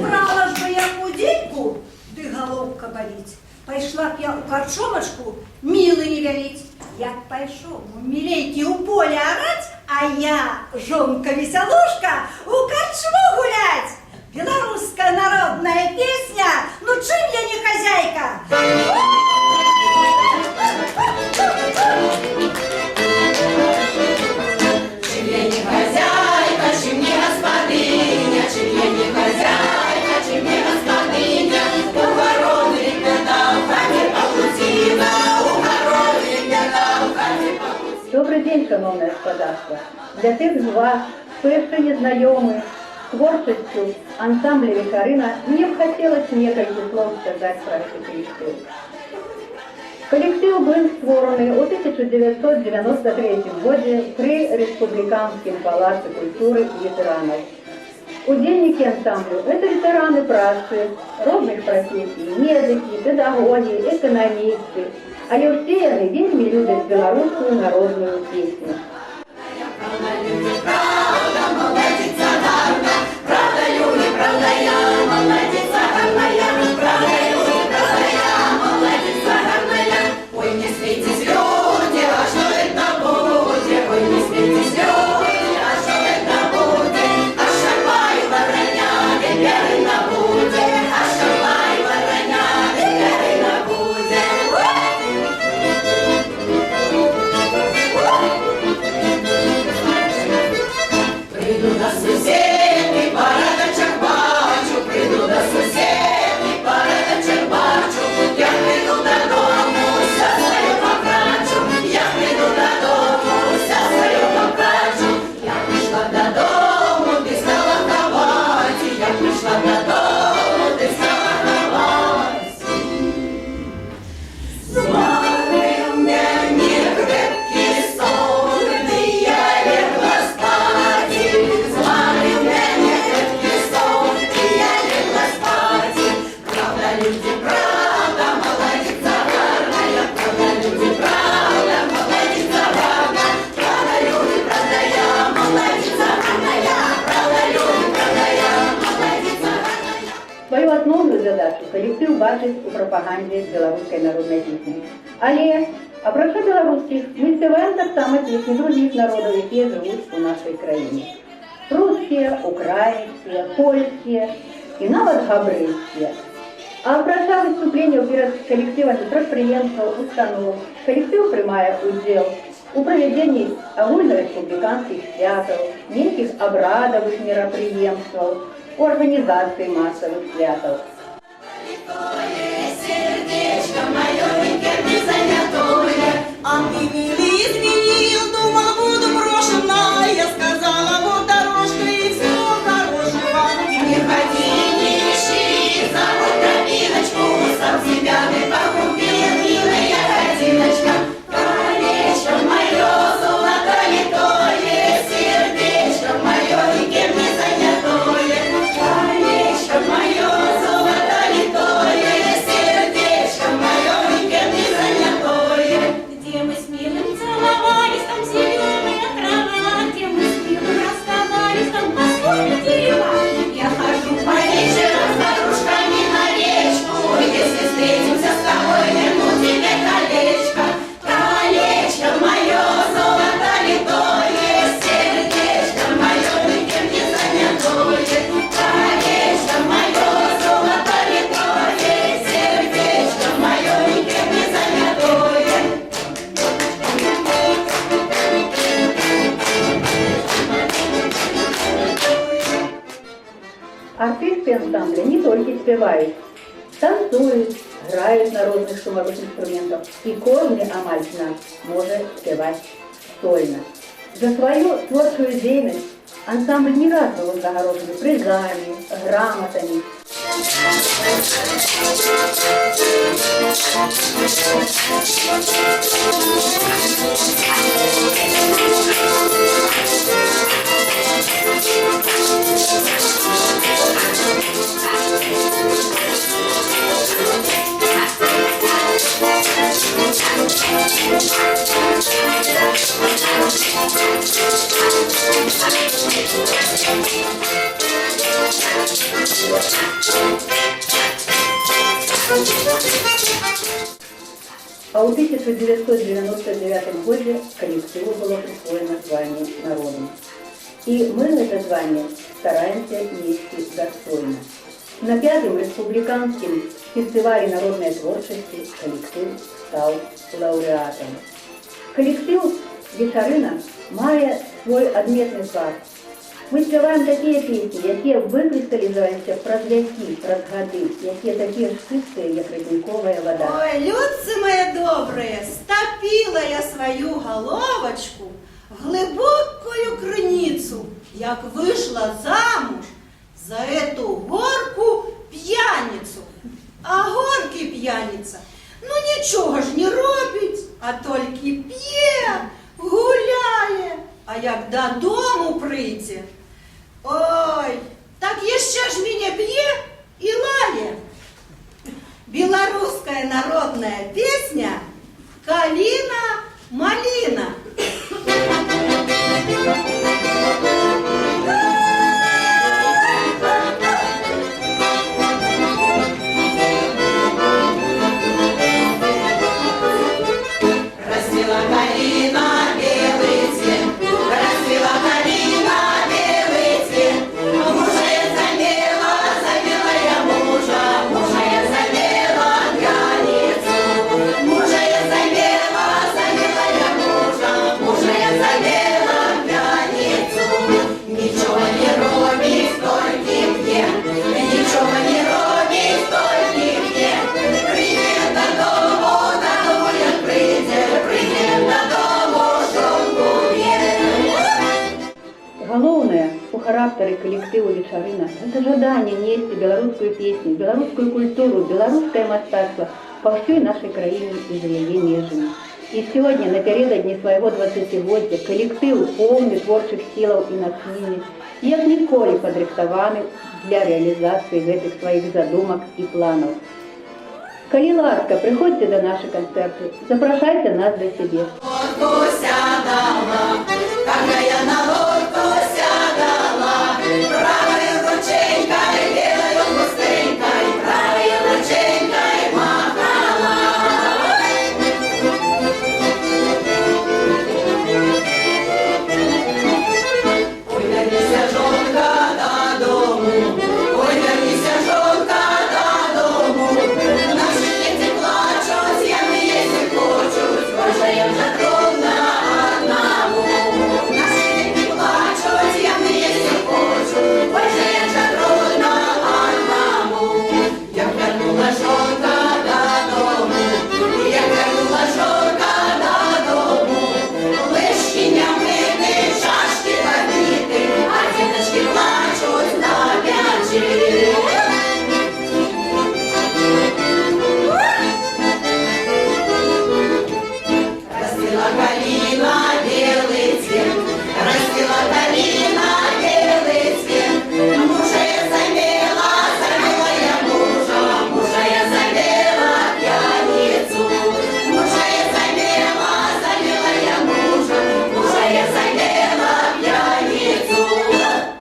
Брала ж би я худеньку, ды головка болить. Пайшла б я у карчомочку милы не вялить. Як пайшов у миленький у поле орать, а я, жонка-веселушка, у карчму гулять. Белорусская народная песня, ну чем я не хозяйка? Чем я не хозяйка, чем не господыня, чем я не хозяйка, чем не господыня, у коровы ребята в хате паутина, у коровы ребята в хате паутина. Добрий день, шановне господарство! Для тих з вас, хто ще не знайомий з творчістю ансамбля «Вечерина», мне б хотелось несколько слов сказать про этот коллектив. Коллектив был створений у 1993 году при Республиканском палаце культуры ветеранов. Удельники ансамблю – это ветераны працы, разных профессий, медики, педагоги, экономисты, але все они вельми любят белорусскую народную песню. Правда, молодица гарна, правда, люди, правда, я, молодица гарная, правда, люди, правда, я, молодица гарная. Ой, не смейтесь, люди, а что это будет? Ой, не смейтесь, люди, а что это будет? А шарпай, вороня, веперина будет, а шарпай, вороня, веперина будет. Приду до сусідний парадочок бачу, приду до сусідний парадочок бачу, я приду додому, вся свою покрачу, я приду додому, вся свою покрачу, я прийшла додому, ти стала ховати, я прийшла додому, ти стала ховати. Зварив мені крепкий сон, я лягла спати, зварив мені крепкий сон, я лягла спати. Правда, люди, правда, молодица гарная, правда, люди, правда, молодица гарна, правда, люди, правда, я, молодица гарная, правда, люди, правда, я, молодица гарная. Свою основную задачу коллектив бачить у пропаганді белорусской народной песни. Але, апрача белорусских, мы спеваем так само песни других народов, які живуть у нашей краине. Русские, украинские, польские и нават габрэйские. А апрача выступлення перед коллективами прадпрыемстваў, установ, коллектив приймає удзел у проведении агульнареспубликанских святов, нейкіх абрадовых мероприемстваў, у организации массовых святов. Сердечко мое никем не занятое, а ты милый изменил, думал, буду брошена, я сказала, вот дорожка и все хорошего. Не ходи, не ищи, забудь тропиночку, сам себя ты погубил, милая годиночка. Колечко мое золотолитое, сердечко мое никем не занятое, колечко мое золотолитое, сердечко мое никем не занятое. Где мы с милым целовались, там зеленая трава, где мы с милым расставались, там посмотрим дерева. Я хожу по вечерам с подружками на речку, если встретимся с тобой, верну тебе колечко. Колечко мое золотолитое, сердечко мое никем не занятое, колечко мое золотолитое, сердечко мое никем не занятое. Артисты ансамбля не только спевают, танцуют, грають на розных шумовых инструментах, и кожный амаль з нас може спевать сольно. За свою творчую деятельность ансамбль не раз был загорожен призами, грамотами. Thank you. А у 1999 году коллективу было присвоено звание народным. И мы это звание стараемся нести достойно. На 5-м республиканском фестивале народной творчести коллектив стал лауреатом. Коллектив «Вечарина» має свой адметный факт. Мы спеваем такие песни, які выкристаллизуються праз веки, праз годы, які такі ж чистые, як родниковая вода. Ой, людцы мои добрые, стопила я свою головочку в глибокую криницу, як вышла замуж за эту горку п'яницю. А горки п'яниця, ну нічого ж не робить, а тільки п'є, гуляє. А як додому прийде, ой, так ще ж мене б'є і лає. Белорусская народная песня «Калина, малина». Расцвела калина, белый цвет, расцвела калина, белый цвет. Мужа я замела, замела я мужа, мужа я замела пьяницу. Мужа я замела, замела я мужа, мужа я замела пьяницу. Ничего не робить, только мне, ничего не робить, только мне. Прийдем додому, додому як прийде, прийдем додому, жонку б'є. Головное у характера коллектива «Вечарина» – это жадание нести белорусскую песню, белорусскую культуру, белорусское мастацтво по всей нашей краине и за ее межами. И сегодня, напередодні своего 20-годия, коллектив повний творчих сил и натхнення, як ніколи подрихтований для реализации этих своих задумок и планов. Коли ласка, приходьте до наших концертів, запрошайте нас до себе. От гуся дала,